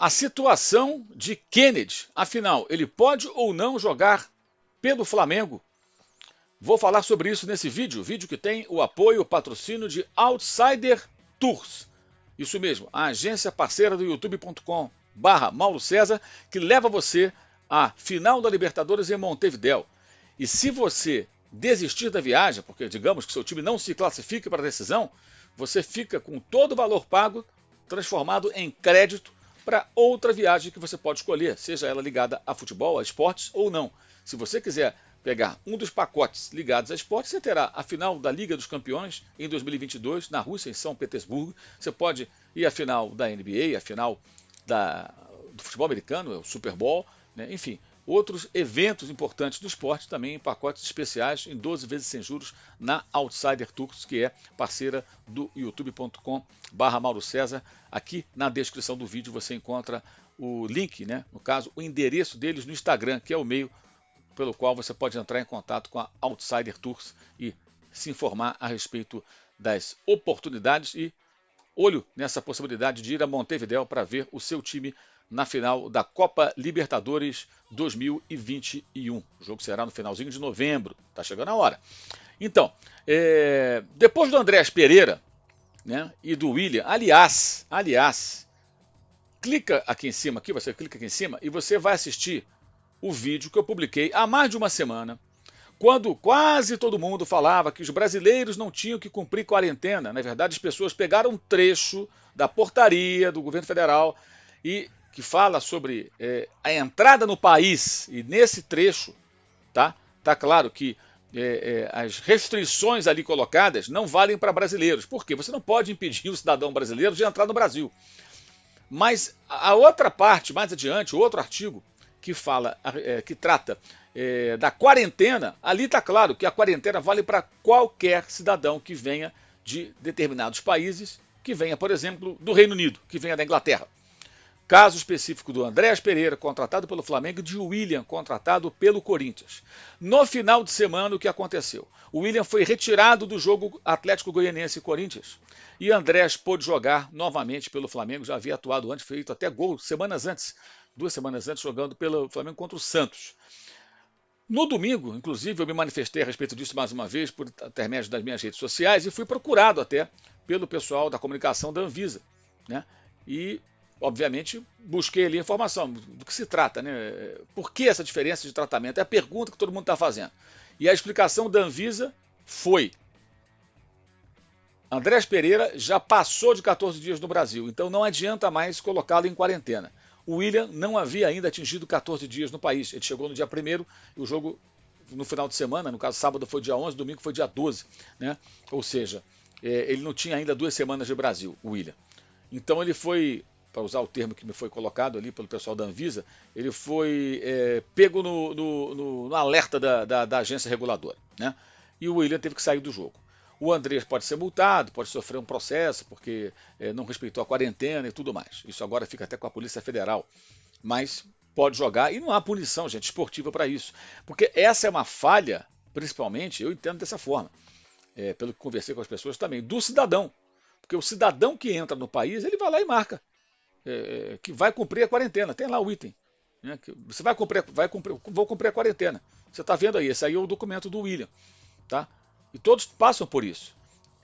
A situação de Kennedy, afinal, ele pode ou não jogar pelo Flamengo? Vou falar sobre isso nesse vídeo que tem o apoio, o patrocínio de Outsider Tours. Isso mesmo, a agência parceira do youtube.com/Mauro César, que leva você à final da Libertadores em Montevidéu. E se você desistir da viagem, porque digamos que seu time não se classifique para a decisão, você fica com todo o valor pago transformado em crédito para outra viagem que você pode escolher, seja ela ligada a futebol, a esportes ou não. Se você quiser pegar um dos pacotes ligados a esportes, você terá a final da Liga dos Campeões em 2022, na Rússia, em São Petersburgo. Você pode ir à final da NBA, a final do futebol americano, o Super Bowl, né? Enfim, outros eventos importantes do esporte também em pacotes especiais em 12 vezes sem juros na Outsider Tours, que é parceira do youtube.com/Mauro César. Aqui na descrição do vídeo você encontra o link, né? No caso, o endereço deles no Instagram, que é o meio pelo qual você pode entrar em contato com a Outsider Tours e se informar a respeito das oportunidades e olho nessa possibilidade de ir a Montevidéu para ver o seu time na final da Copa Libertadores 2021. O jogo será no finalzinho de novembro, está chegando a hora. Então, depois do Andrés Pereira, né, e do William, aliás, clica aqui em cima, você clica aqui em cima e você vai assistir o vídeo que eu publiquei há mais de uma semana, quando quase todo mundo falava que os brasileiros não tinham que cumprir quarentena. Na verdade, as pessoas pegaram um trecho da portaria do governo federal e que fala sobre a entrada no país, e nesse trecho tá claro que as restrições ali colocadas não valem para brasileiros. Por quê? Você não pode impedir o cidadão brasileiro de entrar no Brasil. Mas a outra parte, mais adiante, o outro artigo, que trata da quarentena, ali está claro que a quarentena vale para qualquer cidadão que venha de determinados países, que venha, por exemplo, do Reino Unido, que venha da Inglaterra. Caso específico do Andrés Pereira, contratado pelo Flamengo, e de William, contratado pelo Corinthians. No final de semana, o que aconteceu? O William foi retirado do jogo Atlético Goianiense e Corinthians, e Andrés pôde jogar novamente pelo Flamengo, já havia atuado antes, feito até gol 2 semanas antes, jogando pelo Flamengo contra o Santos. No domingo, inclusive, eu me manifestei a respeito disso mais uma vez, por intermédio das minhas redes sociais, e fui procurado até pelo pessoal da comunicação da Anvisa, né? E, obviamente, busquei ali informação do que se trata, né? Por que essa diferença de tratamento? É a pergunta que todo mundo está fazendo. E a explicação da Anvisa foi: Andrés Pereira já passou de 14 dias no Brasil, então não adianta mais colocá-lo em quarentena. O William não havia ainda atingido 14 dias no país. Ele chegou no dia 1º e o jogo no final de semana, no caso sábado foi dia 11, domingo foi dia 12. Né? Ou seja, ele não tinha ainda 2 semanas de Brasil, o William. Então ele foi, para usar o termo que me foi colocado ali pelo pessoal da Anvisa, ele foi pego no alerta da agência reguladora. Né? E o William teve que sair do jogo. O Andrés pode ser multado, pode sofrer um processo, porque não respeitou a quarentena e tudo mais. Isso agora fica até com a Polícia Federal. Mas pode jogar e não há punição, gente, esportiva para isso. Porque essa é uma falha, principalmente, eu entendo dessa forma, pelo que conversei com as pessoas também, do cidadão. Porque o cidadão que entra no país, ele vai lá e marca que vai cumprir a quarentena. Tem lá o item. Né, que você vou cumprir a quarentena. Você está vendo aí, esse aí é o documento do William. Tá? E todos passam por isso.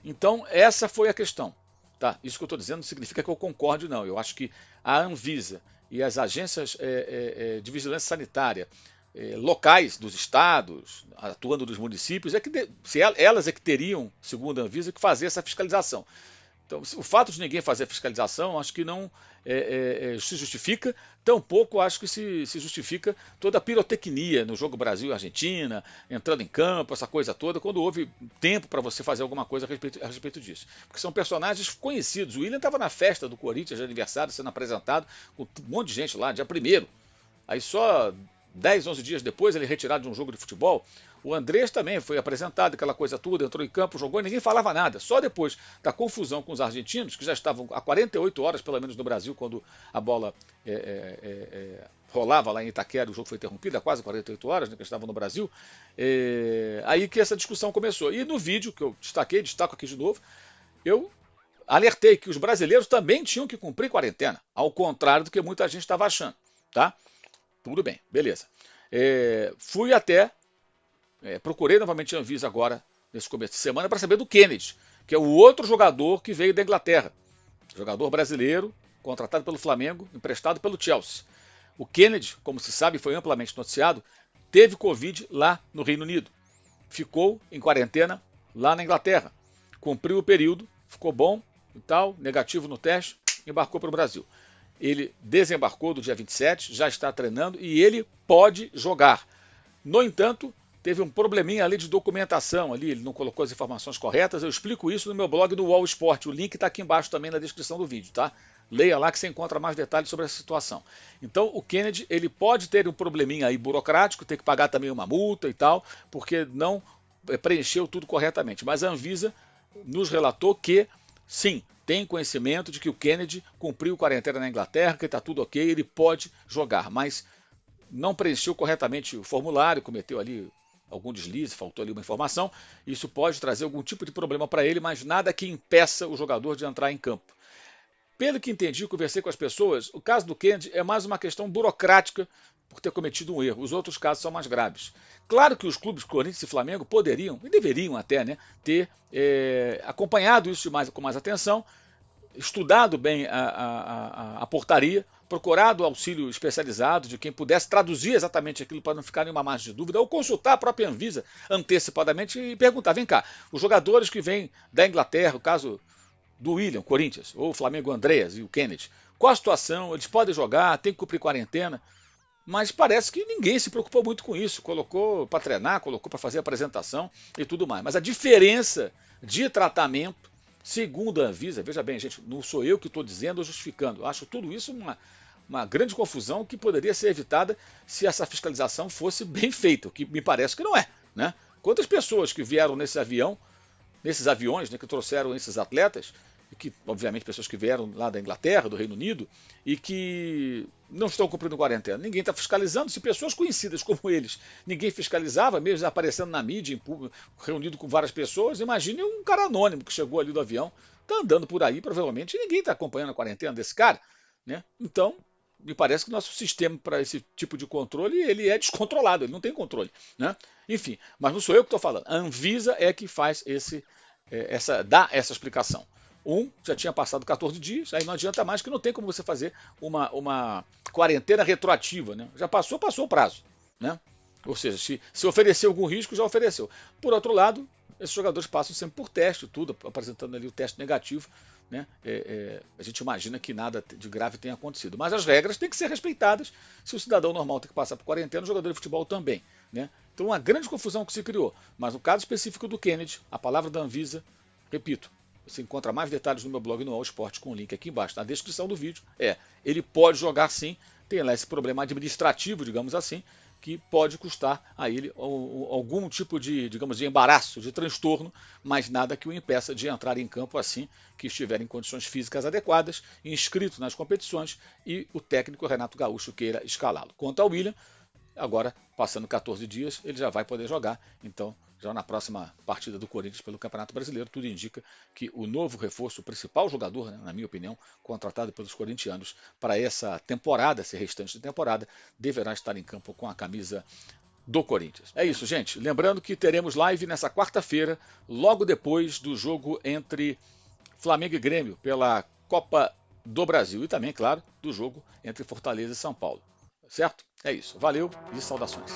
Então, essa foi a questão. Tá? Isso que eu estou dizendo não significa que eu concorde, não. Eu acho que a Anvisa e as agências de vigilância sanitária locais dos estados, atuando nos municípios, elas é que teriam, segundo a Anvisa, que fazer essa fiscalização. Então, o fato de ninguém fazer a fiscalização, acho que não se justifica, tampouco acho que se justifica toda a pirotecnia no jogo Brasil-Argentina, entrando em campo, essa coisa toda, quando houve tempo para você fazer alguma coisa a respeito disso. Porque são personagens conhecidos. O William estava na festa do Corinthians de aniversário, sendo apresentado, com um monte de gente lá, dia 1º. Aí só 10, 11 dias depois, ele é retirado de um jogo de futebol. O Andrés também foi apresentado, aquela coisa toda, entrou em campo, jogou e ninguém falava nada. Só depois da confusão com os argentinos, que já estavam há 48 horas, pelo menos no Brasil, quando a bola rolava lá em Itaquera, o jogo foi interrompido há quase 48 horas, né, que estavam no Brasil, aí que essa discussão começou. E no vídeo que eu destaco aqui de novo, eu alertei que os brasileiros também tinham que cumprir quarentena, ao contrário do que muita gente estava achando, tá? Tudo bem, beleza. Fui até, procurei novamente a Anvisa agora, nesse começo de semana, para saber do Kennedy, que é o outro jogador que veio da Inglaterra. Jogador brasileiro, contratado pelo Flamengo, emprestado pelo Chelsea. O Kennedy, como se sabe, foi amplamente noticiado, teve Covid lá no Reino Unido. Ficou em quarentena lá na Inglaterra. Cumpriu o período, ficou bom e tal, negativo no teste, embarcou para o Brasil. Ele desembarcou do dia 27, já está treinando e ele pode jogar. No entanto, teve um probleminha ali de documentação, ali, ele não colocou as informações corretas. Eu explico isso no meu blog do UOL Sport. O link está aqui embaixo também na descrição do vídeo, tá? Leia lá que você encontra mais detalhes sobre essa situação. Então, o Kennedy, ele pode ter um probleminha aí burocrático, ter que pagar também uma multa e tal, porque não preencheu tudo corretamente. Mas a Anvisa nos relatou que, sim, tem conhecimento de que o Kennedy cumpriu quarentena na Inglaterra, que está tudo ok, ele pode jogar, mas não preencheu corretamente o formulário, cometeu ali algum deslize, faltou ali uma informação. Isso pode trazer algum tipo de problema para ele, mas nada que impeça o jogador de entrar em campo. Pelo que entendi, conversei com as pessoas, o caso do Kennedy é mais uma questão burocrática por ter cometido um erro. Os outros casos são mais graves. Claro que os clubes Corinthians e Flamengo poderiam, e deveriam até, né, ter acompanhado isso com mais atenção, estudado bem a portaria, procurado auxílio especializado de quem pudesse traduzir exatamente aquilo para não ficar nenhuma margem de dúvida, ou consultar a própria Anvisa antecipadamente e perguntar, vem cá, os jogadores que vêm da Inglaterra, o caso do William, Corinthians, ou o Flamengo Andreas e o Kennedy, qual a situação, eles podem jogar, tem que cumprir quarentena, mas parece que ninguém se preocupou muito com isso, colocou para treinar, colocou para fazer apresentação e tudo mais. Mas a diferença de tratamento, segundo a Anvisa, veja bem, gente, não sou eu que estou dizendo ou justificando, eu acho tudo isso uma grande confusão que poderia ser evitada se essa fiscalização fosse bem feita, o que me parece que não é, né? Quantas pessoas que vieram nesses aviões, né, que trouxeram esses atletas, e que, obviamente, pessoas que vieram lá da Inglaterra, do Reino Unido, e que não estão cumprindo quarentena. Ninguém está fiscalizando. Se pessoas conhecidas como eles, ninguém fiscalizava, mesmo aparecendo na mídia, em público, reunido com várias pessoas, imagine um cara anônimo que chegou ali do avião, está andando por aí, provavelmente, e ninguém está acompanhando a quarentena desse cara, né? Então, me parece que o nosso sistema para esse tipo de controle, ele é descontrolado, ele não tem controle, né? Enfim, mas não sou eu que estou falando. A Anvisa é que faz dá essa explicação. Já tinha passado 14 dias, aí não adianta mais, que não tem como você fazer uma quarentena retroativa, né? Já passou o prazo, né? Ou seja, se ofereceu algum risco, já ofereceu. Por outro lado, esses jogadores passam sempre por teste, tudo, apresentando ali o teste negativo, né? A gente imagina que nada de grave tenha acontecido. Mas as regras têm que ser respeitadas. Se o cidadão normal tem que passar por quarentena, o jogador de futebol também, né? Então, uma grande confusão que se criou. Mas no caso específico do Kennedy, a palavra da Anvisa, repito, você encontra mais detalhes no meu blog no UOL Sport, com o link aqui embaixo na descrição do vídeo. Ele pode jogar sim, tem lá esse problema administrativo, digamos assim, que pode custar a ele algum tipo de, digamos, de embaraço, de transtorno, mas nada que o impeça de entrar em campo assim que estiver em condições físicas adequadas, inscrito nas competições e o técnico Renato Gaúcho queira escalá-lo. Quanto ao William, agora, passando 14 dias, ele já vai poder jogar. Então, já na próxima partida do Corinthians pelo Campeonato Brasileiro, tudo indica que o novo reforço, o principal jogador, né, na minha opinião, contratado pelos corintianos para essa temporada, esse restante de temporada, deverá estar em campo com a camisa do Corinthians. É isso, gente. Lembrando que teremos live nessa quarta-feira, logo depois do jogo entre Flamengo e Grêmio pela Copa do Brasil e também, claro, do jogo entre Fortaleza e São Paulo. Certo? É isso. Valeu e saudações.